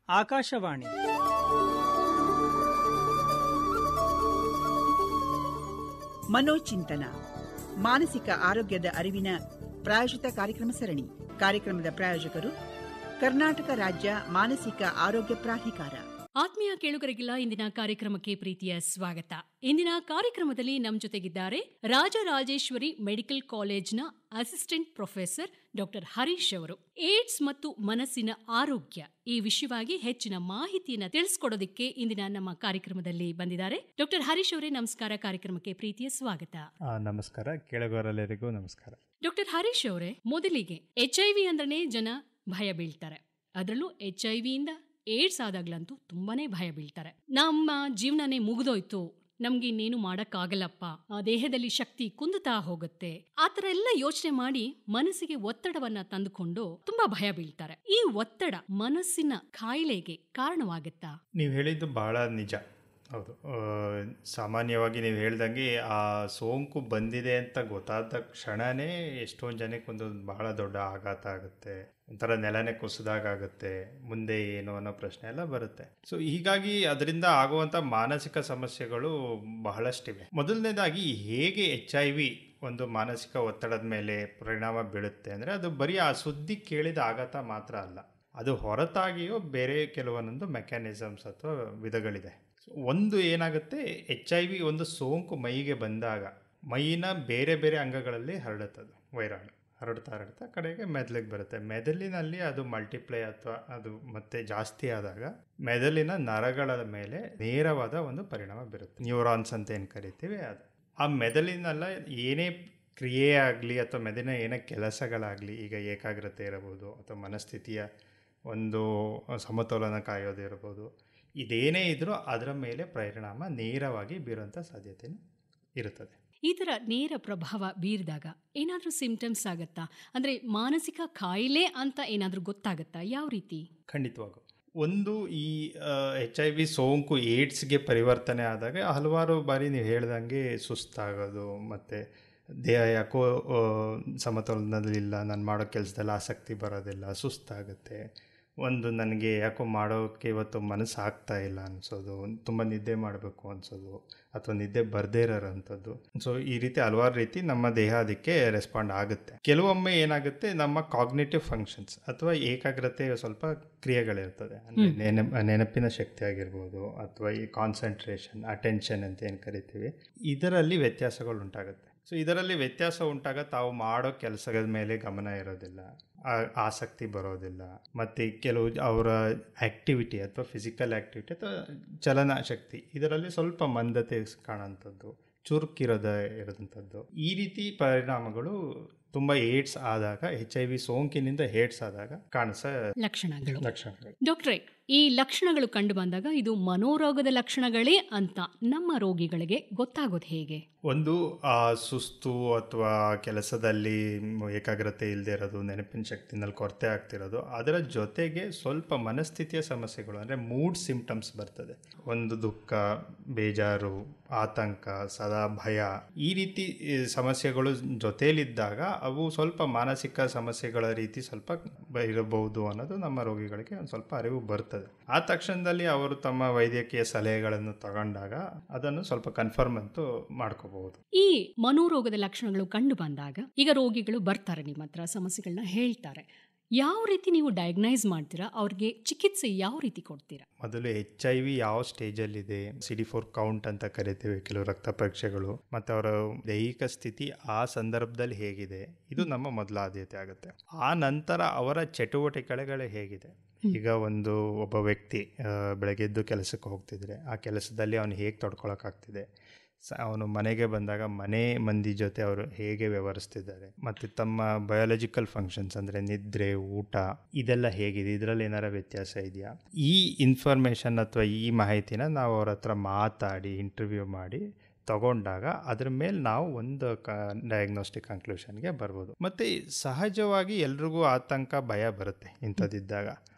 ಆಕಾಶವಾಣಿ ಮನೋಚಿಂತನ ಮಾನಸಿಕ ಆರೋಗ್ಯದ ಅರಿವಿನ ಪ್ರಾಯೋಜಿತ ಕಾರ್ಯಕ್ರಮ ಸರಣಿ. ಕಾರ್ಯಕ್ರಮದ ಪ್ರಾಯೋಜಕರು ಕರ್ನಾಟಕ ರಾಜ್ಯ ಮಾನಸಿಕ ಆರೋಗ್ಯ ಪ್ರಾಧಿಕಾರ. ಆತ್ಮೀಯ ಕೇಳುಗರಿಗೆಲ್ಲ ಇಂದಿನ ಕಾರ್ಯಕ್ರಮಕ್ಕೆ ಪ್ರೀತಿಯ ಸ್ವಾಗತ. ಇಂದಿನ ಕಾರ್ಯಕ್ರಮದಲ್ಲಿ ನಮ್ಮ ಜೊತೆಗಿದ್ದಾರೆ ರಾಜರಾಜೇಶ್ವರಿ ಮೆಡಿಕಲ್ ಕಾಲೇಜ್ನ ಅಸಿಸ್ಟೆಂಟ್ ಪ್ರೊಫೆಸರ್ ಡಾಕ್ಟರ್ ಹರೀಶ್ ಅವರು. ಏಡ್ಸ್ ಮತ್ತು ಮನಸ್ಸಿನ ಆರೋಗ್ಯ ಈ ವಿಷಯವಾಗಿ ಹೆಚ್ಚಿನ ಮಾಹಿತಿಯನ್ನು ತಿಳಿಸ್ಕೊಡೋದಕ್ಕೆ ಇಂದಿನ ನಮ್ಮ ಕಾರ್ಯಕ್ರಮದಲ್ಲಿ ಬಂದಿದ್ದಾರೆ. ಡಾಕ್ಟರ್ ಹರೀಶ್ ಅವರೇ, ನಮಸ್ಕಾರ. ಕಾರ್ಯಕ್ರಮಕ್ಕೆ ಪ್ರೀತಿಯ ಸ್ವಾಗತ. ನಮಸ್ಕಾರ. ಕೇಳುಗರೆಲ್ಲರಿಗೂ ನಮಸ್ಕಾರ. ಡಾಕ್ಟರ್ ಹರೀಶ್ ಅವರೇ, ಮೊದಲಿಗೆ HIV ಅಂದ್ರೆ ಜನ ಭಯ ಬೀಳ್ತಾರೆ. ಅದರಲ್ಲೂ HIV ಇಂದ ಏಡ್ಸ್ ಆದಾಗ್ಲಂತೂ ತುಂಬಾನೇ ಭಯ ಬೀಳ್ತಾರೆ. ನಮ್ಮ ಜೀವನನೇ ಮುಗಿದೋಯ್ತು, ನಮ್ಗೆ ಇನ್ನೇನು ಮಾಡಕ್ಕಾಗಲ್ಲಪ್ಪ, ದೇಹದಲ್ಲಿ ಶಕ್ತಿ ಕುಂದುತ್ತಾ ಹೋಗುತ್ತೆ, ಆತರ ಎಲ್ಲ ಯೋಚನೆ ಮಾಡಿ ಮನಸ್ಸಿಗೆ ಒತ್ತಡವನ್ನ ತಂದುಕೊಂಡು ತುಂಬಾ ಭಯ ಬೀಳ್ತಾರೆ. ಈ ಒತ್ತಡ ಮನಸ್ಸಿನ ಕಾಯಿಲೆಗೆ ಕಾರಣವಾಗುತ್ತಾ? ನೀವು ಹೇಳಿದ್ದು ಬಹಳ ನಿಜ. ಹೌದು. ಸಾಮಾನ್ಯವಾಗಿ ನೀವು ಹೇಳ್ದಂಗೆ ಆ ಸೋಂಕು ಬಂದಿದೆ ಅಂತ ಗೊತ್ತಾದ ಕ್ಷಣನೇ ಎಷ್ಟೊಂದು ಜನಕ್ಕೆ ಬಹಳ ದೊಡ್ಡ ಆಘಾತ ಆಗುತ್ತೆ, ಒಂಥರ ನೆಲನೆ ಕುಸಿದಾಗುತ್ತೆ, ಮುಂದೆ ಏನು ಅನ್ನೋ ಪ್ರಶ್ನೆ ಎಲ್ಲ ಬರುತ್ತೆ. ಸೊ ಹೀಗಾಗಿ ಅದರಿಂದ ಆಗುವಂಥ ಮಾನಸಿಕ ಸಮಸ್ಯೆಗಳು ಬಹಳಷ್ಟಿವೆ. ಮೊದಲನೇದಾಗಿ ಹೇಗೆ HIV ಒಂದು ಮಾನಸಿಕ ಒತ್ತಡದ ಮೇಲೆ ಪರಿಣಾಮ ಬೀಳುತ್ತೆ ಅಂದರೆ, ಅದು ಬರೀ ಆ ಸುದ್ದಿ ಕೇಳಿದ ಆಘಾತ ಮಾತ್ರ ಅಲ್ಲ, ಅದು ಹೊರತಾಗಿಯೂ ಬೇರೆ ಕೆಲವೊಂದೊಂದು ಮೆಕ್ಯಾನಿಸಮ್ಸ್ ಅಥವಾ ವಿಧಗಳಿದೆ. ಒಂದು ಏನಾಗುತ್ತೆ, HIV ಒಂದು ಸೋಂಕು ಮೈಗೆ ಬಂದಾಗ ಮೈನ ಬೇರೆ ಬೇರೆ ಅಂಗಗಳಲ್ಲಿ ಹರಡುತ್ತದೆ. ವೈರಾಣು ಹರಡ್ತಾ ಕಡೆಗೆ ಮೆದುಳಿಗೆ ಬರುತ್ತೆ. ಮೆದುಳಿನಲ್ಲಿ ಅದು ಮಲ್ಟಿಪ್ಲೈ ಅಥವಾ ಅದು ಮತ್ತೆ ಜಾಸ್ತಿ ಆದಾಗ ಮೆದುಳಿನ ನರಗಳ ಮೇಲೆ ನೇರವಾದ ಒಂದು ಪರಿಣಾಮ ಬೀರುತ್ತೆ. ನ್ಯೂರಾನ್ಸ್ ಅಂತ ಏನು ಕರಿತೀವಿ ಅದು. ಆ ಮೆದುಳಿನೆಲ್ಲ ಏನೇ ಕ್ರಿಯೆ ಆಗಲಿ ಅಥವಾ ಮೆದುಳಿನ ಏನೇ ಕೆಲಸಗಳಾಗಲಿ, ಈಗ ಏಕಾಗ್ರತೆ ಇರಬಹುದು ಅಥವಾ ಮನಸ್ಥಿತಿಯ ಒಂದು ಸಮತೋಲನ ಕಾಯೋದಿರ್ಬೋದು, ಇದೇನೇ ಇದ್ರೂ ಅದರ ಮೇಲೆ ಪರಿಣಾಮ ನೇರವಾಗಿ ಬೀರುವಂಥ ಸಾಧ್ಯತೆ ಇರುತ್ತದೆ. ಈ ಥರ ನೇರ ಪ್ರಭಾವ ಬೀರಿದಾಗ ಏನಾದರೂ ಸಿಂಪ್ಟಮ್ಸ್ ಆಗುತ್ತಾ? ಅಂದರೆ ಮಾನಸಿಕ ಕಾಯಿಲೆ ಅಂತ ಏನಾದರೂ ಗೊತ್ತಾಗುತ್ತಾ? ಯಾವ ರೀತಿ? ಖಂಡಿತವಾಗೂ. ಒಂದು ಈ HIV ಸೋಂಕು ಏಡ್ಸ್ಗೆ ಪರಿವರ್ತನೆ ಆದಾಗ ಹಲವಾರು ಬಾರಿ ನೀವು ಹೇಳ್ದಂಗೆ ಸುಸ್ತಾಗೋದು, ಮತ್ತು ದೇಹ ಯಾಕೋ ಸಮತೋಲನದಲ್ಲಿಲ್ಲ, ನಾನು ಮಾಡೋ ಕೆಲಸದಲ್ಲಿ ಆಸಕ್ತಿ ಬರೋದಿಲ್ಲ, ಸುಸ್ತಾಗುತ್ತೆ, ಒಂದು ನನಗೆ ಯಾಕೋ ಮಾಡೋಕ್ಕೆ ಇವತ್ತು ಮನಸ್ಸು ಆಗ್ತಾ ಇಲ್ಲ ಅನಿಸೋದು, ತುಂಬ ನಿದ್ದೆ ಮಾಡಬೇಕು ಅನಿಸೋದು ಅಥವಾ ನಿದ್ದೆ ಬರದೇ ಇರೋಂಥದ್ದು. ಸೊ ಈ ರೀತಿ ಹಲವಾರು ರೀತಿ ನಮ್ಮ ದೇಹ ಅದಕ್ಕೆ ರೆಸ್ಪಾಂಡ್ ಆಗುತ್ತೆ. ಕೆಲವೊಮ್ಮೆ ಏನಾಗುತ್ತೆ, ನಮ್ಮ ಕಾಗ್ನೇಟಿವ್ ಫಂಕ್ಷನ್ಸ್ ಅಥವಾ ಏಕಾಗ್ರತೆ ಸ್ವಲ್ಪ ಕ್ರಿಯೆಗಳಿರ್ತದೆ, ಅಂದರೆ ನೆನಪಿನ ಶಕ್ತಿ ಆಗಿರ್ಬೋದು ಅಥವಾ ಈ ಕಾನ್ಸಂಟ್ರೇಷನ್, ಅಟೆನ್ಷನ್ ಅಂತ ಏನು ಕರಿತೀವಿ, ಇದರಲ್ಲಿ ವ್ಯತ್ಯಾಸಗಳು ಉಂಟಾಗುತ್ತೆ. ಸೊ ಇದರಲ್ಲಿ ವ್ಯತ್ಯಾಸ ಉಂಟಾಗ ತಾವು ಮಾಡೋ ಕೆಲಸದ ಮೇಲೆ ಗಮನ ಇರೋದಿಲ್ಲ, ಆಸಕ್ತಿ ಬರೋದಿಲ್ಲ, ಮತ್ತು ಕೆಲವು ಅವರ ಆ್ಯಕ್ಟಿವಿಟಿ ಅಥವಾ ಫಿಸಿಕಲ್ ಆ್ಯಕ್ಟಿವಿಟಿ ಅಥವಾ ಚಲನ ಶಕ್ತಿ ಇದರಲ್ಲಿ ಸ್ವಲ್ಪ ಮಂದತೆ ಕಾಣೋಂಥದ್ದು, ಇರೋದಂಥದ್ದು, ಈ ರೀತಿ ಪರಿಣಾಮಗಳು ತುಂಬ ಏಡ್ಸ್ ಆದಾಗ, HIV ಸೋಂಕಿನಿಂದ ಏಡ್ಸ್ ಆದಾಗ ಕಾಣಿಸೋ ಲಕ್ಷಣಗಳು. ಡಾಕ್ಟ್ರೇ, ಈ ಲಕ್ಷಣಗಳು ಕಂಡು ಬಂದಾಗ ಇದು ಮನೋರೋಗದ ಲಕ್ಷಣಗಳೇ ಅಂತ ನಮ್ಮ ರೋಗಿಗಳಿಗೆ ಗೊತ್ತಾಗೋದು ಹೇಗೆ? ಒಂದು ಸುಸ್ತು ಅಥವಾ ಕೆಲಸದಲ್ಲಿ ಏಕಾಗ್ರತೆ ಇಲ್ಲದೆ ಇರೋದು, ನೆನಪಿನ ಶಕ್ತಿನಲ್ಲಿ ಕೊರತೆ ಆಗ್ತಿರೋದು, ಅದರ ಜೊತೆಗೆ ಸ್ವಲ್ಪ ಮನಸ್ಥಿತಿಯ ಸಮಸ್ಯೆಗಳು ಅಂದರೆ ಮೂಡ್ ಸಿಂಪ್ಟಮ್ಸ್ ಬರ್ತದೆ. ಒಂದು ದುಃಖ, ಬೇಜಾರು, ಆತಂಕ, ಸದಾ ಭಯ, ಈ ರೀತಿ ಸಮಸ್ಯೆಗಳು ಜೊತೆಯಲ್ಲಿದ್ದಾಗ ಅವು ಸ್ವಲ್ಪ ಮಾನಸಿಕ ಸಮಸ್ಯೆಗಳ ರೀತಿ ಸ್ವಲ್ಪ ಇರಬಹುದು ಅನ್ನೋದು ನಮ್ಮ ರೋಗಿಗಳಿಗೆ ಒಂದು ಸ್ವಲ್ಪ ಅರಿವು ಬರ್ತದೆ. ಆ ತಕ್ಷಣದಲ್ಲಿ ಅವರು ತಮ್ಮ ವೈದ್ಯಕೀಯ ಸಲಹೆಗಳನ್ನು ತಗೊಂಡಾಗ ಅದನ್ನು ಸ್ವಲ್ಪ ಕನ್ಫರ್ಮ್ ಅಂತೂ ಮಾಡ್ಕೋಬಹುದು. ಈ ಮನೋರೋಗದ ಲಕ್ಷಣಗಳು ಕಂಡು ಬಂದಾಗ ಈಗ ರೋಗಿಗಳು ಬರ್ತಾರೆ ನಿಮ್ಮ ಹತ್ರ, ಸಮಸ್ಯೆಗಳನ್ನ ಹೇಳ್ತಾರೆ, ಯಾವ ರೀತಿ ನೀವು ಡಯಾಗ್ನೈಸ್ ಮಾಡ್ತೀರಾ? ಅವ್ರಿಗೆ ಚಿಕಿತ್ಸೆ ಯಾವ ರೀತಿ ಕೊಡ್ತೀರಾ? ಮೊದಲು HIV ಯಾವ ಸ್ಟೇಜಲ್ಲಿದೆ, CD4 ಕೌಂಟ್ ಅಂತ ಕರಿತೀವಿ, ಕೆಲವು ರಕ್ತ ಪರೀಕ್ಷೆಗಳು, ಮತ್ತು ಅವರ ದೈಹಿಕ ಸ್ಥಿತಿ ಆ ಸಂದರ್ಭದಲ್ಲಿ ಹೇಗಿದೆ, ಇದು ನಮ್ಮ ಮೊದಲ ಆದ್ಯತೆ ಆಗುತ್ತೆ. ಆ ನಂತರ ಅವರ ಚಟುವಟಿಕೆಗಳು ಹೇಗಿದೆ. ಈಗ ಒಬ್ಬ ವ್ಯಕ್ತಿ ಬೆಳಗ್ಗೆ ಎದ್ದು ಕೆಲಸಕ್ಕೆ ಹೋಗ್ತಿದ್ರೆ ಆ ಕೆಲಸದಲ್ಲಿ ಅವನು ಹೇಗೆ ತೊಡ್ಕೊಳಕ್ಕಾಗ್ತಿದೆ, ಅವನು ಮನೆಗೆ ಬಂದಾಗ ಮನೆ ಮಂದಿ ಜೊತೆ ಅವರು ಹೇಗೆ ವ್ಯವಹರಿಸ್ತಿದ್ದಾರೆ, ಮತ್ತು ತಮ್ಮ ಬಯೋಲಾಜಿಕಲ್ ಫಂಕ್ಷನ್ಸ್ ಅಂದರೆ ನಿದ್ರೆ, ಊಟ, ಇದೆಲ್ಲ ಹೇಗಿದೆ, ಇದರಲ್ಲಿ ಏನಾರ ವ್ಯತ್ಯಾಸ ಇದೆಯಾ, ಈ ಇನ್ಫಾರ್ಮೇಷನ್ ಅಥವಾ ಈ ಮಾಹಿತಿನ ನಾವು ಅವ್ರ ಹತ್ರ ಮಾತಾಡಿ ಇಂಟರ್ವ್ಯೂ ಮಾಡಿ ತಗೊಂಡಾಗ ಅದ್ರ ಮೇಲೆ ನಾವು ಒಂದು ಡಯಾಗ್ನೋಸ್ಟಿಕ್ ಕನ್ಕ್ಲೂಷನ್ಗೆ ಬರ್ಬೋದು. ಮತ್ತು ಸಹಜವಾಗಿ ಎಲ್ರಿಗೂ ಆತಂಕ, ಭಯ ಬರುತ್ತೆ ಇಂಥದ್ದಿದ್ದಾಗ.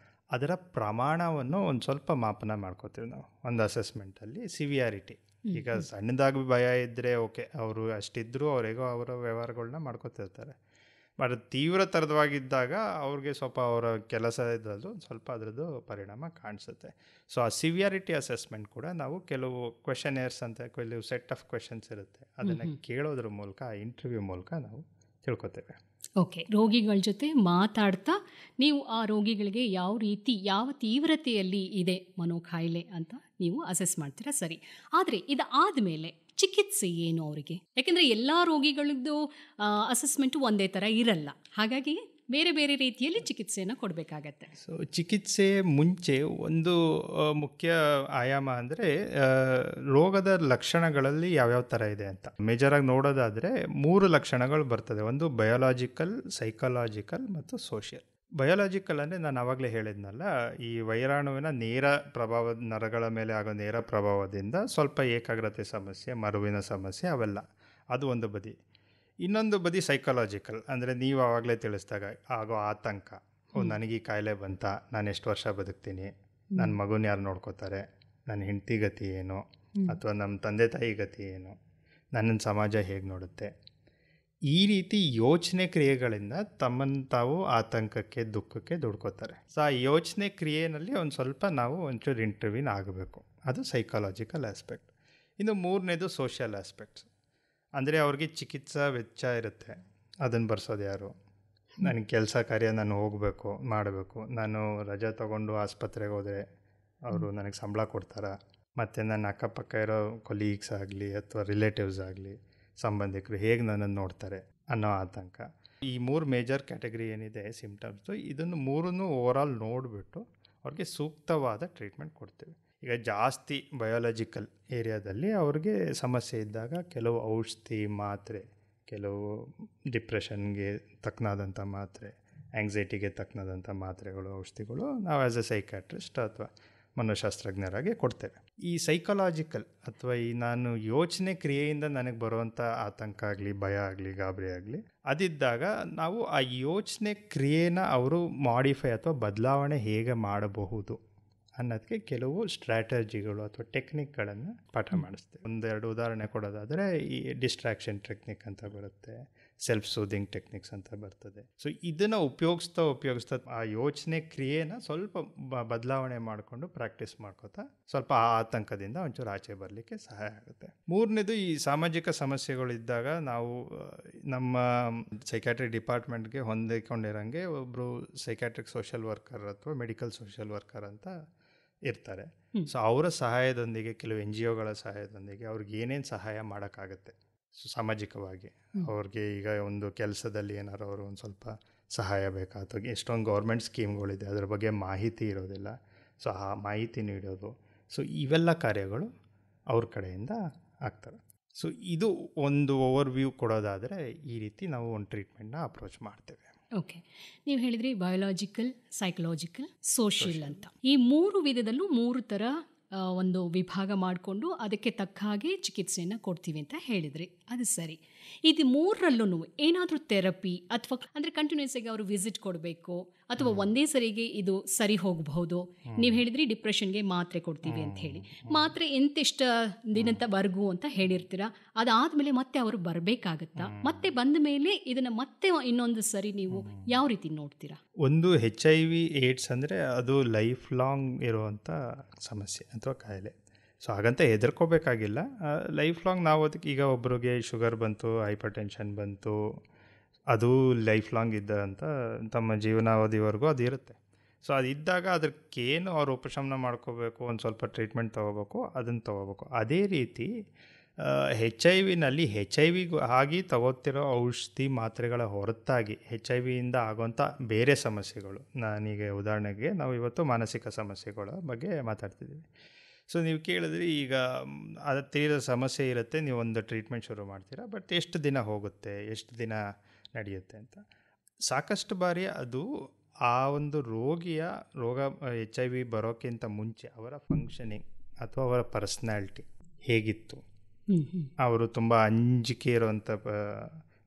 ಅದರ ಪ್ರಮಾಣವನ್ನು ಒಂದು ಸ್ವಲ್ಪ ಮಾಪನ ಮಾಡ್ಕೋತೀವಿ ನಾವು ಒಂದು ಅಸೆಸ್ಮೆಂಟಲ್ಲಿ. ಸಿವಿಯಾರಿಟಿ, ಈಗ ಸಣ್ಣದಾಗಿ ಭಯ ಇದ್ದರೆ ಓಕೆ, ಅವರು ಅಷ್ಟಿದ್ದರೂ ಅವರಿಗೂ ಅವರ ವ್ಯವಹಾರಗಳನ್ನ ಮಾಡ್ಕೋತಿರ್ತಾರೆ. ಬಟ್ ತೀವ್ರ ಥರದವಾಗಿದ್ದಾಗ ಅವ್ರಿಗೆ ಸ್ವಲ್ಪ ಅವರ ಕೆಲಸ ಇದ್ದದ್ದು ಸ್ವಲ್ಪ ಅದರದ್ದು ಪರಿಣಾಮ ಕಾಣಿಸುತ್ತೆ. ಸೊ ಆ ಸಿವಿಯಾರಿಟಿ ಅಸೆಸ್ಮೆಂಟ್ ಕೂಡ ನಾವು ಕೆಲವು ಕ್ವೆಶನೇರ್ಸ್ ಅಂತ ಕೆಲವು ಸೆಟ್ ಆಫ್ ಕ್ವೆಶನ್ಸ್ ಇರುತ್ತೆ, ಅದನ್ನು ಕೇಳೋದ್ರ ಮೂಲಕ ಆ ಇಂಟರ್ವ್ಯೂ ಮೂಲಕ ನಾವು ತಿಳ್ಕೊತೇವೆ. ಓಕೆ, ರೋಗಿಗಳ ಜೊತೆ ಮಾತಾಡ್ತಾ ನೀವು ಆ ರೋಗಿಗಳಿಗೆ ಯಾವ ರೀತಿ ಯಾವ ತೀವ್ರತೆಯಲ್ಲಿ ಇದೆ ಮನೋಕಾಯಿಲೆ ಅಂತ ನೀವು ಅಸೆಸ್ ಮಾಡ್ತೀರಾ, ಸರಿ. ಆದರೆ ಇದಾದಮೇಲೆ ಚಿಕಿತ್ಸೆ ಏನು ಅವರಿಗೆ? ಯಾಕೆಂದರೆ ಎಲ್ಲ ರೋಗಿಗಳದ್ದು ಅಸೆಸ್ಮೆಂಟು ಒಂದೇ ಥರ ಇರಲ್ಲ, ಹಾಗಾಗಿ ಬೇರೆ ಬೇರೆ ರೀತಿಯಲ್ಲಿ ಚಿಕಿತ್ಸೆಯನ್ನು ಕೊಡಬೇಕಾಗತ್ತೆ. ಸೊ ಚಿಕಿತ್ಸೆ ಮುಂಚೆ ಒಂದು ಮುಖ್ಯ ಆಯಾಮ ಅಂದರೆ ರೋಗದ ಲಕ್ಷಣಗಳಲ್ಲಿ ಯಾವ್ಯಾವ ಥರ ಇದೆ ಅಂತ ಮೇಜರಾಗಿ ನೋಡೋದಾದರೆ 3 ಲಕ್ಷಣಗಳು ಬರ್ತದೆ. ಒಂದು ಬಯೋಲಾಜಿಕಲ್, ಸೈಕಲಾಜಿಕಲ್ ಮತ್ತು ಸೋಷಿಯಲ್. ಬಯೋಲಾಜಿಕಲ್ ಅಂದರೆ ನಾನು ಆವಾಗಲೇ ಹೇಳಿದ್ನಲ್ಲ, ಈ ವೈರಾಣುವಿನ ನೇರ ಪ್ರಭಾವ, ನರಗಳ ಮೇಲೆ ಆಗೋ ನೇರ ಪ್ರಭಾವದಿಂದ ಸ್ವಲ್ಪ ಏಕಾಗ್ರತೆ ಸಮಸ್ಯೆ, ಮರುವಿನ ಸಮಸ್ಯೆ, ಅವೆಲ್ಲ ಅದು ಒಂದು ಬದಿ. ಇನ್ನೊಂದು ಬದಿ ಸೈಕಲಾಜಿಕಲ್ ಅಂದರೆ ನೀವು ಆವಾಗಲೇ ತಿಳಿಸಿದಾಗ ಆಗೋ ಆತಂಕ, ನನಗೆ ಈ ಕಾಯಿಲೆ ಬಂತ, ನಾನು ಎಷ್ಟು ವರ್ಷ ಬದುಕ್ತೀನಿ, ನನ್ನ ಮಗುನ ಯಾರು ನೋಡ್ಕೋತಾರೆ, ನನ್ನ ಹೆಂಡತಿ ಗತಿ ಏನು, ಅಥವಾ ನಮ್ಮ ತಂದೆ ತಾಯಿ ಗತಿ ಏನು, ನನ್ನನ್ನು ಸಮಾಜ ಹೇಗೆ ನೋಡುತ್ತೆ, ಈ ರೀತಿ ಯೋಚನೆ ಕ್ರಿಯೆಗಳಿಂದ ತಮ್ಮನ್ನು ತಾವು ಆತಂಕಕ್ಕೆ, ದುಃಖಕ್ಕೆ ದುಡ್ಕೋತಾರೆ. ಸೊ ಆ ಯೋಚನೆ ಕ್ರಿಯೆಯಲ್ಲಿ ಒಂದು ಸ್ವಲ್ಪ ನಾವು ಒಂಚೂರು ಇಂಟರ್ವ್ಯೂನ್ ಆಗಬೇಕು, ಅದು ಸೈಕಾಲಜಿಕಲ್ ಆಸ್ಪೆಕ್ಟ್. ಇನ್ನು 3ನೇದು ಸೋಷಿಯಲ್ ಆಸ್ಪೆಕ್ಟ್ಸ್ ಅಂದರೆ ಅವ್ರಿಗೆ ಚಿಕಿತ್ಸಾ ವೆಚ್ಚ ಇರುತ್ತೆ, ಅದನ್ನು ಬರ್ಸೋದು ಯಾರು, ನನಗೆ ಕೆಲಸ ಕಾರ್ಯ ನಾನು ಹೋಗಬೇಕು ಮಾಡಬೇಕು, ನಾನು ರಜೆ ತೊಗೊಂಡು ಆಸ್ಪತ್ರೆಗೆ ಹೋದರೆ ಅವರು ನನಗೆ ಸಂಬಳ ಕೊಡ್ತಾರಾ, ಮತ್ತು ನನ್ನ ಅಕ್ಕಪಕ್ಕ ಇರೋ ಕೊಲೀಗ್ಸ್ ಆಗಲಿ ಅಥವಾ ರಿಲೇಟಿವ್ಸ್ ಆಗಲಿ ಸಂಬಂಧಿಕರು ಹೇಗೆ ನನ್ನನ್ನು ನೋಡ್ತಾರೆ ಅನ್ನೋ ಆತಂಕ. ಈ 3 ಮೇಜರ್ ಕ್ಯಾಟಗರಿ ಏನಿದೆ ಸಿಮ್ಟಮ್ಸ್ದು, ಇದನ್ನು 3 ಓವರಾಲ್ ನೋಡಿಬಿಟ್ಟು ಅವ್ರಿಗೆ ಸೂಕ್ತವಾದ ಟ್ರೀಟ್ಮೆಂಟ್ ಕೊಡ್ತೀವಿ. ಈಗ ಜಾಸ್ತಿ ಬಯೋಲಾಜಿಕಲ್ ಏರಿಯಾದಲ್ಲಿ ಅವ್ರಿಗೆ ಸಮಸ್ಯೆ ಇದ್ದಾಗ ಕೆಲವು ಔಷಧಿ ಮಾತ್ರೆ, ಕೆಲವು ಡಿಪ್ರೆಷನ್ಗೆ ತಕ್ಕನಾದಂಥ ಮಾತ್ರೆ, ಆ್ಯಂಗ್ಸೈಟಿಗೆ ತಕ್ಕನಾದಂಥ ಮಾತ್ರೆಗಳು, ಔಷಧಿಗಳು ನಾವು ಆ್ಯಸ್ ಎ ಸೈಕ್ಯಾಟ್ರಿಸ್ಟ್ ಅಥವಾ ಮನೋಶಾಸ್ತ್ರಜ್ಞರಾಗಿ ಕೊಡ್ತೇವೆ. ಈ ಸೈಕಲಾಜಿಕಲ್ ಅಥವಾ ಈ ನಾನು ಯೋಚನೆ ಕ್ರಿಯೆಯಿಂದ ನನಗೆ ಬರುವಂಥ ಆತಂಕ ಆಗಲಿ, ಭಯ ಆಗಲಿ, ಗಾಬರಿ ಆಗಲಿ, ಅದಿದ್ದಾಗ ನಾವು ಆ ಯೋಚನೆ ಕ್ರಿಯೆನ ಅವರು ಮಾಡಿಫೈ ಅಥವಾ ಬದಲಾವಣೆ ಹೇಗೆ ಮಾಡಬಹುದು ಅನ್ನೋದಕ್ಕೆ ಕೆಲವು ಸ್ಟ್ರಾಟಜಿಗಳು ಅಥವಾ ಟೆಕ್ನಿಕ್ಗಳನ್ನು ಪಾಠ ಮಾಡಿಸ್ತೇವೆ. 1-2 ಉದಾಹರಣೆ ಕೊಡೋದಾದರೆ ಈ ಡಿಸ್ಟ್ರಾಕ್ಷನ್ ಟೆಕ್ನಿಕ್ ಅಂತ ಬರುತ್ತೆ, ಸೆಲ್ಫ್ ಸೂದಿಂಗ್ ಟೆಕ್ನಿಕ್ಸ್ ಅಂತ ಬರ್ತದೆ. ಸೊ ಇದನ್ನು ಉಪಯೋಗಿಸ್ತಾ ಆ ಯೋಚನೆ ಕ್ರಿಯೆನ ಸ್ವಲ್ಪ ಬದಲಾವಣೆ ಮಾಡಿಕೊಂಡು ಪ್ರಾಕ್ಟೀಸ್ ಮಾಡ್ಕೋತಾ ಸ್ವಲ್ಪ ಆ ಆತಂಕದಿಂದ ಒಂಚೂರು ಆಚೆ ಬರಲಿಕ್ಕೆ ಸಹಾಯ ಆಗುತ್ತೆ. 3ನೇದು ಈ ಸಾಮಾಜಿಕ ಸಮಸ್ಯೆಗಳಿದ್ದಾಗ ನಾವು ನಮ್ಮ ಸೈಕ್ಯಾಟ್ರಿಕ್ ಡಿಪಾರ್ಟ್ಮೆಂಟ್ಗೆ ಹೊಂದಿಕೊಂಡಿರೋಂಗೆ ಒಬ್ಬರು ಸೈಕ್ಯಾಟ್ರಿಕ್ ಸೋಷಿಯಲ್ ವರ್ಕರ್ ಅಥವಾ ಮೆಡಿಕಲ್ ಸೋಷಿಯಲ್ ವರ್ಕರ್ ಅಂತ ಇರ್ತಾರೆ. ಸೊ ಅವರ ಸಹಾಯದೊಂದಿಗೆ, ಕೆಲವು NGOಗಳ ಸಹಾಯದೊಂದಿಗೆ ಅವ್ರಿಗೆ ಏನೇನು ಸಹಾಯ ಮಾಡೋಕ್ಕಾಗತ್ತೆ ಸಾಮಾಜಿಕವಾಗಿ, ಅವ್ರಿಗೆ ಈಗ ಒಂದು ಕೆಲಸದಲ್ಲಿ ಏನಾರು ಅವರು ಒಂದು ಸ್ವಲ್ಪ ಸಹಾಯ ಬೇಕಾ, ಅಥವಾ ಎಷ್ಟೊಂದು ಗೌರ್ಮೆಂಟ್ ಸ್ಕೀಮ್ಗಳಿದೆ ಅದ್ರ ಬಗ್ಗೆ ಮಾಹಿತಿ ಇರೋದಿಲ್ಲ, ಸೊ ಆ ಮಾಹಿತಿ ನೀಡೋದು, ಸೊ ಇವೆಲ್ಲ ಕಾರ್ಯಗಳು ಅವ್ರ ಕಡೆಯಿಂದ ಆಗ್ತವೆ. ಸೊ ಇದು ಒಂದು ಓವರ್ವ್ಯೂ ಕೊಡೋದಾದರೆ ಈ ರೀತಿ ನಾವು ಒಂದು ಟ್ರೀಟ್ಮೆಂಟ್ನ ಅಪ್ರೋಚ್ ಮಾಡ್ತೇವೆ. ಓಕೆ, ನೀವು ಹೇಳಿದ್ರಿ ಬಯೋಲಾಜಿಕಲ್, ಸೈಕಲಾಜಿಕಲ್, ಸೋಷಿಯಲ್ ಅಂತ. ಈ 3 ವಿಧದಲ್ಲೂ 3 ಥರ ಒಂದು ವಿಭಾಗ ಮಾಡಿಕೊಂಡು ಅದಕ್ಕೆ ತಕ್ಕ ಹಾಗೆ ಚಿಕಿತ್ಸೆಯನ್ನು ಕೊಡ್ತೀವಿ ಅಂತ ಹೇಳಿದ್ರಿ, ಅದು ಸರಿ. ಇದು 3ರಲ್ಲೂ ಏನಾದರೂ ಥೆರಪಿ ಅಥವಾ ಅಂದರೆ ಕಂಟಿನ್ಯೂಸ್ ಆಗಿ ಅವರು ವಿಸಿಟ್ ಕೊಡಬೇಕು ಅಥವಾ ಒಂದೇ ಸರಿಗೆ ಇದು ಸರಿ ಹೋಗಬಹುದು? ನೀವು ಹೇಳಿದ್ರಿ ಡಿಪ್ರೆಷನ್ಗೆ ಮಾತ್ರೆ ಕೊಡ್ತೀವಿ ಅಂತ ಹೇಳಿ, ಮಾತ್ರೆ ಎಂತೆಷ್ಟು ದಿನದವರೆಗೂ ಅಂತ ಹೇಳಿರ್ತೀರಾ, ಅದಾದಮೇಲೆ ಮತ್ತೆ ಅವರು ಬರಬೇಕಾಗತ್ತಾ? ಮತ್ತೆ ಬಂದ ಮೇಲೆ ಇದನ್ನು ಮತ್ತೆ ಇನ್ನೊಂದು ಸರಿ ನೀವು ಯಾವ ರೀತಿ ನೋಡ್ತೀರಾ? ಒಂದು HIV ಏಡ್ಸ್ ಅಂದರೆ ಅದು ಲೈಫ್ ಲಾಂಗ್ ಇರುವಂಥ ಸಮಸ್ಯೆ ಅಥವಾ ಕಾಯಿಲೆ. ಸೊ ಹಾಗಂತ ಹೆದರ್ಕೋಬೇಕಾಗಿಲ್ಲ, ಲೈಫ್ ಲಾಂಗ್ ನಾವು ಅದಕ್ಕೆ ಈಗ ಒಬ್ಬರಿಗೆ ಶುಗರ್ ಬಂತು, ಹೈಪರ್ ಟೆನ್ಷನ್ ಬಂತು, ಅದು ಲೈಫ್ ಲಾಂಗ್ ಇದ್ದಂಥ ತಮ್ಮ ಜೀವನಾವಧಿವರೆಗೂ ಅದು ಇರುತ್ತೆ. ಸೊ ಅದಿದ್ದಾಗ ಅದಕ್ಕೇನು ಅವ್ರು ಉಪಶಮನ ಮಾಡ್ಕೋಬೇಕು, ಒಂದು ಸ್ವಲ್ಪ ಟ್ರೀಟ್ಮೆಂಟ್ ತೊಗೋಬೇಕು, ಅದನ್ನು ತೊಗೋಬೇಕು. ಅದೇ ರೀತಿ HIV ಆಗಿ ತಗೋತಿರೋ ಔಷಧಿ ಮಾತ್ರೆಗಳ ಹೊರತಾಗಿ HIV ಆಗುವಂಥ ಬೇರೆ ಸಮಸ್ಯೆಗಳು, ನಾನೀಗ ಉದಾಹರಣೆಗೆ ನಾವು ಇವತ್ತು ಮಾನಸಿಕ ಸಮಸ್ಯೆಗಳ ಬಗ್ಗೆ ಮಾತಾಡ್ತಿದ್ದೀವಿ. ಸೊ ನೀವು ಕೇಳಿದ್ರಿ, ಈಗ ಅದು ತೀರ ಸಮಸ್ಯೆ ಇರುತ್ತೆ, ನೀವು ಒಂದು ಟ್ರೀಟ್ಮೆಂಟ್ ಶುರು ಮಾಡ್ತೀರಾ, ಬಟ್ ಎಷ್ಟು ದಿನ ಹೋಗುತ್ತೆ, ಎಷ್ಟು ದಿನ ನಡೆಯುತ್ತೆ ಅಂತ. ಸಾಕಷ್ಟು ಬಾರಿ ಅದು ಆ ಒಂದು ರೋಗ HIV ಬರೋಕ್ಕಿಂತ ಮುಂಚೆ ಅವರ ಫಂಕ್ಷನಿಂಗ್ ಅಥವಾ ಅವರ ಪರ್ಸ್ನಾಲಿಟಿ ಹೇಗಿತ್ತು, ಅವರು ತುಂಬ ಅಂಜಿಕೆ ಇರುವಂಥ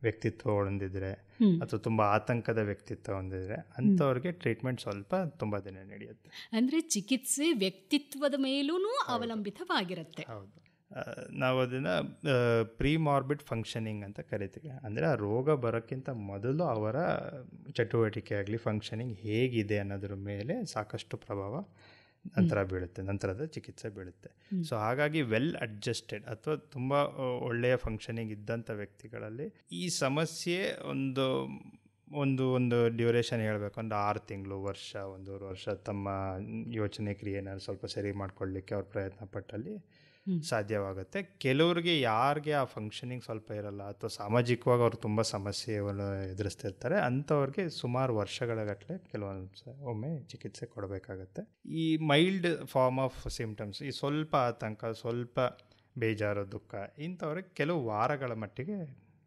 ವ್ಯಕ್ತಿತ್ವ ಹೊಂದಿದ್ರೆ ಅಥವಾ ತುಂಬ ಆತಂಕದ ವ್ಯಕ್ತಿತ್ವ ಹೊಂದಿದ್ರೆ ಅಂಥವ್ರಿಗೆ ಟ್ರೀಟ್ಮೆಂಟ್ ಸ್ವಲ್ಪ ತುಂಬ ದಿನ ನಡೆಯುತ್ತೆ. ಅಂದರೆ ಚಿಕಿತ್ಸೆ ವ್ಯಕ್ತಿತ್ವದ ಮೇಲೂ ಅವಲಂಬಿತವಾಗಿರುತ್ತೆ. ಹೌದು, ನಾವು ಅದನ್ನು ಪ್ರೀಮಾರ್ಬಿಡ್ ಫಂಕ್ಷನಿಂಗ್ ಅಂತ ಕರಿತೀವಿ. ಅಂದರೆ ಆ ರೋಗ ಬರೋಕ್ಕಿಂತ ಮೊದಲು ಅವರ ಚಟುವಟಿಕೆ ಆಗಲಿ ಫಂಕ್ಷನಿಂಗ್ ಹೇಗಿದೆ ಅನ್ನೋದ್ರ ಮೇಲೆ ಸಾಕಷ್ಟು ಪ್ರಭಾವ ನಂತರದ ಚಿಕಿತ್ಸೆ ಬೀಳುತ್ತೆ. ಸೊ ಹಾಗಾಗಿ ವೆಲ್ ಅಡ್ಜಸ್ಟೆಡ್ ಅಥವಾ ತುಂಬ ಒಳ್ಳೆಯ ಫಂಕ್ಷನಿಂಗ್ ಇದ್ದಂಥ ವ್ಯಕ್ತಿಗಳಲ್ಲಿ ಈ ಸಮಸ್ಯೆ ಒಂದು ಡ್ಯೂರೇಷನ್ ಹೇಳಬೇಕು ಅಂದರೆ 6 ತಿಂಗಳು, ವರ್ಷ, 1.5 ವರ್ಷ ತಮ್ಮ ಯೋಚನೆ ಕ್ರಿಯೆನ ಸ್ವಲ್ಪ ಸರಿ ಮಾಡ್ಕೊಳ್ಳಿಕ್ಕೆ ಅವ್ರು ಪ್ರಯತ್ನ ಪಟ್ಟಲ್ಲಿ ಸಾಧ್ಯವಾಗುತ್ತೆ. ಕೆಲವ್ರಿಗೆ ಯಾರಿಗೆ ಆ ಫಂಕ್ಷನಿಂಗ್ ಸ್ವಲ್ಪ ಇರಲ್ಲ ಅಥವಾ ಸಾಮಾಜಿಕವಾಗಿ ಅವ್ರು ತುಂಬ ಸಮಸ್ಯೆಯನ್ನು ಎದುರಿಸ್ತಿರ್ತಾರೆ, ಅಂಥವ್ರಿಗೆ ಸುಮಾರು ವರ್ಷಗಳ ಗಟ್ಟಲೆ ಒಮ್ಮೆ ಚಿಕಿತ್ಸೆ ಕೊಡಬೇಕಾಗತ್ತೆ. ಈ ಮೈಲ್ಡ್ ಫಾರ್ಮ್ ಆಫ್ ಸಿಂಪ್ಟಮ್ಸ್, ಈ ಸ್ವಲ್ಪ ಆತಂಕ, ಸ್ವಲ್ಪ ಬೇಜಾರು, ದುಃಖ, ಇಂಥವ್ರಿಗೆ ಕೆಲವು ವಾರಗಳ ಮಟ್ಟಿಗೆ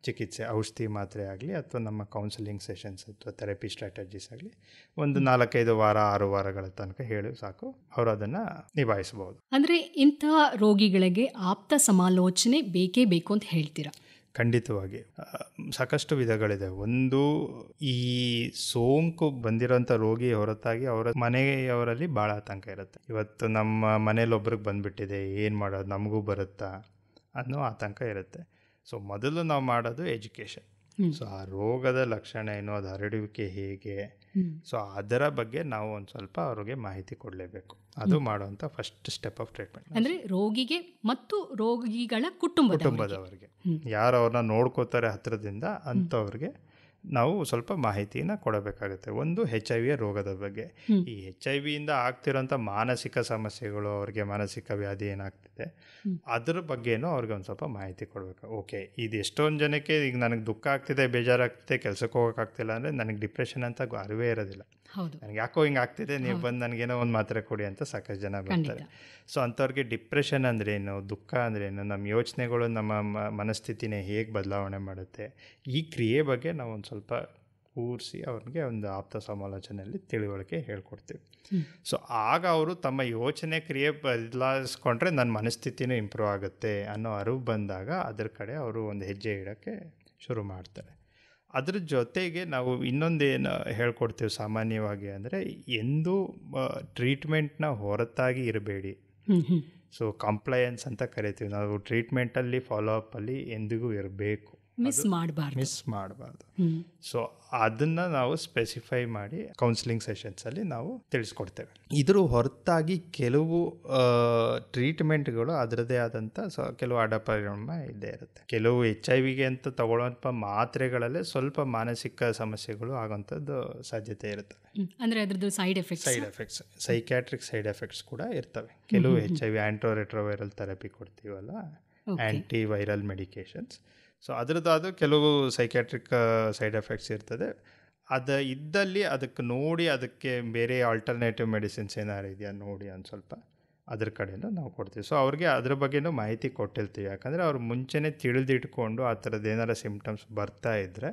ಚಿಕಿತ್ಸೆ, ಔಷಧಿ ಮಾತ್ರೆ ಆಗಲಿ ಅಥವಾ ನಮ್ಮ ಕೌನ್ಸಿಲಿಂಗ್ ಸೆಷನ್ಸ್ ಅಥವಾ ಥೆರಪಿ ಸ್ಟ್ರಾಟಜೀಸ್ ಆಗಲಿ 4-5 ವಾರ 6 ವಾರಗಳ ತನಕ ಹೇಳಿ ಸಾಕು, ಅವರು ಅದನ್ನು ನಿಭಾಯಿಸಬಹುದು. ಅಂದರೆ ಇಂತಹ ರೋಗಿಗಳಿಗೆ ಆಪ್ತ ಸಮಾಲೋಚನೆ ಬೇಕೇ ಬೇಕು ಅಂತ ಹೇಳ್ತೀರಾ? ಖಂಡಿತವಾಗಿ. ಸಾಕಷ್ಟು ವಿಧಗಳಿದೆ. ಒಂದು, ಈ ಸೋಂಕು ಬಂದಿರೋಂಥ ರೋಗಿ ಹೊರತಾಗಿ ಅವರ ಮನೆಯವರಲ್ಲಿ ಭಾಳ ಆತಂಕ ಇರುತ್ತೆ. ಇವತ್ತು ನಮ್ಮ ಮನೇಲಿ ಒಬ್ರಿಗೆ ಬಂದುಬಿಟ್ಟಿದೆ, ಏನು ಮಾಡೋದು, ನಮಗೂ ಬರುತ್ತಾ ಅನ್ನೋ ಆತಂಕ ಇರುತ್ತೆ. ಸೊ ಮೊದಲು ನಾವು ಮಾಡೋದು ಎಜುಕೇಷನ್. ಸೊ ಆ ರೋಗದ ಲಕ್ಷಣ ಏನು, ಅದು ಹರಡುವಿಕೆ ಹೇಗೆ, ಸೊ ಅದರ ಬಗ್ಗೆ ನಾವು ಒಂದು ಸ್ವಲ್ಪ ಅವ್ರಿಗೆ ಮಾಹಿತಿ ಕೊಡಲೇಬೇಕು. ಅದು ಮಾಡುವಂಥ ಫಸ್ಟ್ ಸ್ಟೆಪ್ ಆಫ್ ಟ್ರೀಟ್ಮೆಂಟ್. ಅಂದರೆ ರೋಗಿಗೆ ಮತ್ತು ರೋಗಿಗಳ ಕುಟುಂಬದವರಿಗೆ, ಯಾರು ಅವ್ರನ್ನ ನೋಡ್ಕೋತಾರೆ ಹತ್ತಿರದಿಂದ ಅಂಥವ್ರಿಗೆ ನಾವು ಸ್ವಲ್ಪ ಮಾಹಿತಿನ ಕೊಡಬೇಕಾಗುತ್ತೆ. ಒಂದು, HIV ರೋಗದ ಬಗ್ಗೆ, ಈ HIV ಇಂದ ಆಗ್ತಿರೋಂಥ ಮಾನಸಿಕ ಸಮಸ್ಯೆಗಳು, ಅವ್ರಿಗೆ ಮಾನಸಿಕ ವ್ಯಾಧಿ ಏನಾಗ್ತಿದೆ ಅದ್ರ ಬಗ್ಗೆನೂ ಅವ್ರಿಗೆ ಒಂದು ಸ್ವಲ್ಪ ಮಾಹಿತಿ ಕೊಡಬೇಕು. ಓಕೆ, ಇದು ಎಷ್ಟೊಂದು ಜನಕ್ಕೆ ಈಗ ನನಗೆ ದುಃಖ ಆಗ್ತಿದೆ, ಬೇಜಾರಾಗ್ತಿದೆ, ಕೆಲಸಕ್ಕೆ ಹೋಗೋಕ್ಕಾಗ್ತಿಲ್ಲ ಅಂದರೆ ನನಗೆ ಡಿಪ್ರೆಷನ್ ಅಂತ ಅರಿವೇ ಇರೋದಿಲ್ಲ. ನನಗೆ ಯಾಕೋ ಹಿಂಗೆ ಆಗ್ತಿದೆ, ನೀವು ಬಂದು ನನಗೇನೋ ಒಂದು ಮಾತ್ರೆ ಕೊಡಿ ಅಂತ ಸಾಕಷ್ಟು ಜನ ಬರ್ತಾರೆ. ಸೊ ಅಂಥವ್ರಿಗೆ ಡಿಪ್ರೆಷನ್ ಅಂದ್ರೇನು, ದುಃಖ ಅಂದ್ರೇನು, ನಮ್ಮ ಯೋಚನೆಗಳು ನಮ್ಮ ಮನಸ್ಥಿತಿನೇ ಹೇಗೆ ಬದಲಾವಣೆ ಮಾಡುತ್ತೆ, ಈ ಕ್ರಿಯೆ ಬಗ್ಗೆ ನಾವು ಒಂದು ಸ್ವಲ್ಪ ಕೂರಿಸಿ ಅವ್ರಿಗೆ ಒಂದು ಆಪ್ತ ಸಮಾಲೋಚನೆಯಲ್ಲಿ ತಿಳುವಳಿಕೆ ಹೇಳ್ಕೊಡ್ತೀವಿ. ಸೊ ಆಗ ಅವರು ತಮ್ಮ ಯೋಚನೆ ಕ್ರಿಯೆ ಬದಲಾಯಿಸ್ಕೊಂಡ್ರೆ ನನ್ನ ಮನಸ್ಥಿತಿನೂ ಇಂಪ್ರೂವ್ ಆಗುತ್ತೆ ಅನ್ನೋ ಅರಿವು ಬಂದಾಗ ಅದ್ರ ಕಡೆ ಅವರು ಒಂದು ಹೆಜ್ಜೆ ಇಡೋಕ್ಕೆ ಶುರು ಮಾಡ್ತಾರೆ. ಅದ್ರ ಜೊತೆಗೆ ನಾವು ಇನ್ನೊಂದೇನು ಹೇಳ್ಕೊಡ್ತೀವಿ ಸಾಮಾನ್ಯವಾಗಿ ಅಂದರೆ, ಎಂದೂ ಟ್ರೀಟ್ಮೆಂಟ್ನ ಹೊರತಾಗಿ ಇರಬೇಡಿ. ಸೊ ಕಂಪ್ಲಯನ್ಸ್ ಅಂತ ಕರಿತೀವಿ ನಾವು. ಟ್ರೀಟ್ಮೆಂಟಲ್ಲಿ ಫಾಲೋ ಅಪ್ಪಲ್ಲಿ ಎಂದಿಗೂ ಇರಬೇಕು, ಮಿಸ್ ಮಾಡಬಾರ್ದು. ಸೊ ಅದನ್ನು ನಾವು ಸ್ಪೆಸಿಫೈ ಮಾಡಿ ಕೌನ್ಸಿಲಿಂಗ್ ಸೆಷನ್ಸಲ್ಲಿ ನಾವು ತಿಳಿಸ್ಕೊಡ್ತೇವೆ. ಇದ್ರ ಹೊರತಾಗಿ ಕೆಲವು ಟ್ರೀಟ್ಮೆಂಟ್ಗಳು ಅದರದ್ದೇ ಆದಂಥ ಕೆಲವು ಅಡ್ಡಪರಿಣಾಮ ಇದ್ದೇ ಇರುತ್ತೆ. ಕೆಲವು HIV ಅಂತ ತಗೊಳ್ಳೋಂಥ ಮಾತ್ರೆಗಳಲ್ಲೇ ಸ್ವಲ್ಪ ಮಾನಸಿಕ ಸಮಸ್ಯೆಗಳು ಆಗೋಂಥದ್ದು ಸಾಧ್ಯತೆ ಇರುತ್ತೆ. ಅಂದರೆ ಅದರದ್ದು side effects, psychiatric side effects ಕೂಡ ಇರ್ತವೆ. ಕೆಲವು HIV ಆಂಟಿರೆಟ್ರೋವೈರಲ್ ಥೆರಪಿ ಕೊಡ್ತೀವಲ್ಲ, ಆ್ಯಂಟಿ ವೈರಲ್ ಮೆಡಿಕೇಶನ್ಸ್, ಸೊ ಅದರದ್ದು ಕೆಲವು ಸೈಕ್ಯಾಟ್ರಿಕ್ ಸೈಡ್ ಎಫೆಕ್ಟ್ಸ್ ಇರ್ತದೆ. ಇದ್ದಲ್ಲಿ ಅದಕ್ಕೆ ನೋಡಿ, ಅದಕ್ಕೆ ಬೇರೆ ಆಲ್ಟರ್ನೇಟಿವ್ ಮೆಡಿಸಿನ್ಸ್ ಏನಾರು ಇದೆಯಾ ನೋಡಿ ಒಂದು ಸ್ವಲ್ಪ ಅದ್ರ ಕಡೆಯೂ ನಾವು ಕೊಡ್ತೀವಿ. ಸೊ ಅವ್ರಿಗೆ ಅದ್ರ ಬಗ್ಗೆನೂ ಮಾಹಿತಿ ಕೊಟ್ಟಿರ್ತೀವಿ. ಯಾಕಂದರೆ ಅವ್ರು ಮುಂಚೆನೇ ತಿಳಿದಿಟ್ಕೊಂಡು ಆ ಥರದ್ದು ಏನಾರು ಸಿಂಪ್ಟಮ್ಸ್ ಬರ್ತಾ ಇದ್ದರೆ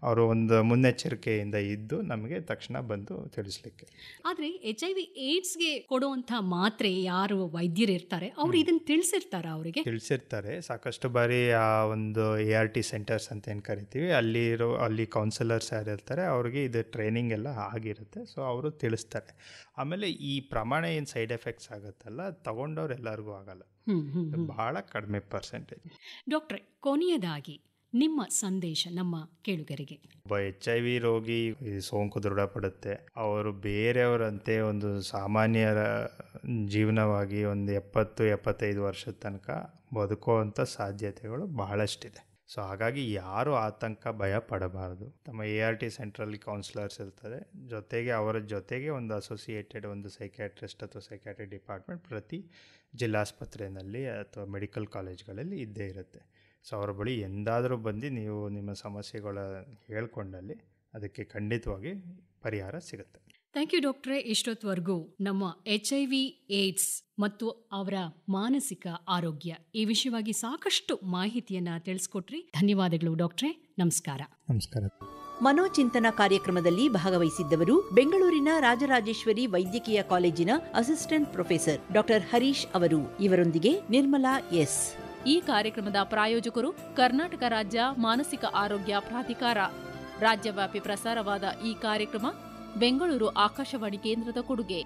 ಅವರು ಒಂದು ಮುನ್ನೆಚ್ಚರಿಕೆಯಿಂದ ಇದ್ದು ನಮಗೆ ತಕ್ಷಣ ಬಂದು ತಿಳಿಸ್ಲಿಕ್ಕೆ. ಆದರೆ HIV ಏಡ್ಸ್ಗೆ ಕೊಡುವಂಥ ಮಾತ್ರೆ ಯಾರು ವೈದ್ಯರು ಇರ್ತಾರೆ ಅವ್ರು ಇದನ್ನು ತಿಳಿಸಿರ್ತಾರೆ. ಸಾಕಷ್ಟು ಬಾರಿ ಆ ಒಂದು ART ಸೆಂಟರ್ಸ್ ಅಂತ ಏನು ಕರಿತೀವಿ, ಅಲ್ಲಿ ಕೌನ್ಸಿಲರ್ಸ್ ಯಾರು ಇರ್ತಾರೆ ಅವ್ರಿಗೆ ಇದು ಟ್ರೈನಿಂಗ್ ಎಲ್ಲ ಆಗಿರುತ್ತೆ. ಸೊ ಅವರು ತಿಳಿಸ್ತಾರೆ. ಆಮೇಲೆ ಈ ಪ್ರಮಾಣ ಏನು ಸೈಡ್ ಎಫೆಕ್ಟ್ಸ್ ಆಗುತ್ತಲ್ಲ, ತಗೊಂಡವ್ರು ಎಲ್ಲರಿಗೂ ಆಗಲ್ಲ, ಬಹಳ ಕಡಿಮೆ ಪರ್ಸೆಂಟೇಜ್. ಡಾಕ್ಟ್ರೆ, ಕೊನೆಯದಾಗಿ ನಿಮ್ಮ ಸಂದೇಶ ನಮ್ಮ ಕೇಳುಗರಿಗೆ. ಒಬ್ಬ HIV ರೋಗಿ ಸೋಂಕು ದೃಢಪಡುತ್ತೆ, ಅವರು ಬೇರೆಯವರಂತೆ ಒಂದು ಸಾಮಾನ್ಯರ ಜೀವನವಾಗಿ ಒಂದು 70-75 ವರ್ಷದ ತನಕ ಬದುಕುವಂಥ ಸಾಧ್ಯತೆಗಳು ಬಹಳಷ್ಟಿದೆ. ಸೊ ಹಾಗಾಗಿ ಯಾರು ಆತಂಕ ಭಯ ಪಡಬಾರ್ದು. ನಮ್ಮ ART ಸೆಂಟ್ರಲ್ಲಿ ಕೌನ್ಸಿಲರ್ಸ್ ಇರ್ತದೆ, ಜೊತೆಗೆ ಅವರ ಜೊತೆಗೆ ಒಂದು ಅಸೋಸಿಯೇಟೆಡ್ ಒಂದು ಸೈಕ್ಯಾಟ್ರಿಸ್ಟ್ ಅಥವಾ ಸೈಕ್ಯಾಟ್ರಿಕ್ ಡಿಪಾರ್ಟ್ಮೆಂಟ್ ಪ್ರತಿ ಜಿಲ್ಲಾಸ್ಪತ್ರೆಯಲ್ಲಿ ಅಥವಾ ಮೆಡಿಕಲ್ ಕಾಲೇಜ್ಗಳಲ್ಲಿ ಇದ್ದೇ ಇರುತ್ತೆ. ಸೊ ಅವರ ಬಳಿ ಎಂದಾದರೂ ಬಂದು ನೀವು ನಿಮ್ಮ ಸಮಸ್ಯೆಗಳ ಹೇಳ್ಕೊಂಡಲ್ಲಿ ಅದಕ್ಕೆ ಖಂಡಿತವಾಗಿ ಪರಿಹಾರ ಸಿಗುತ್ತೆ. ಥ್ಯಾಂಕ್ ಯು ಡಾಕ್ಟ್ರೇ. ಇಷ್ಟೊತ್ತವರೆಗೂ ನಮ್ಮ HIV ಏಡ್ಸ್ ಮತ್ತು ಅವರ ಮಾನಸಿಕ ಆರೋಗ್ಯ ಈ ವಿಷಯವಾಗಿ ಸಾಕಷ್ಟು ಮಾಹಿತಿಯನ್ನು ತಿಳಿಸ್ಕೊಟ್ರಿ. ಧನ್ಯವಾದಗಳು ಡಾಕ್ಟ್ರೇ. ನಮಸ್ಕಾರ. ಮನೋಚಿಂತನ ಕಾರ್ಯಕ್ರಮದಲ್ಲಿ ಭಾಗವಹಿಸಿದ್ದವರು ಬೆಂಗಳೂರಿನ ರಾಜರಾಜೇಶ್ವರಿ ವೈದ್ಯಕೀಯ ಕಾಲೇಜಿನ ಅಸಿಸ್ಟೆಂಟ್ ಪ್ರೊಫೆಸರ್ ಡಾಕ್ಟರ್ ಹರೀಶ್ ಅವರು. ಇವರೊಂದಿಗೆ ನಿರ್ಮಲಾ ಎಸ್. ಈ ಕಾರ್ಯಕ್ರಮದ ಪ್ರಾಯೋಜಕರು ಕರ್ನಾಟಕ ರಾಜ್ಯ ಮಾನಸಿಕ ಆರೋಗ್ಯ ಪ್ರಾಧಿಕಾರ. ರಾಜ್ಯವ್ಯಾಪಿ ಪ್ರಸಾರವಾದ ಈ ಕಾರ್ಯಕ್ರಮ ಬೆಂಗಳೂರು ಆಕಾಶವಾಣಿ ಕೇಂದ್ರದ ಕೊಡುಗೆ.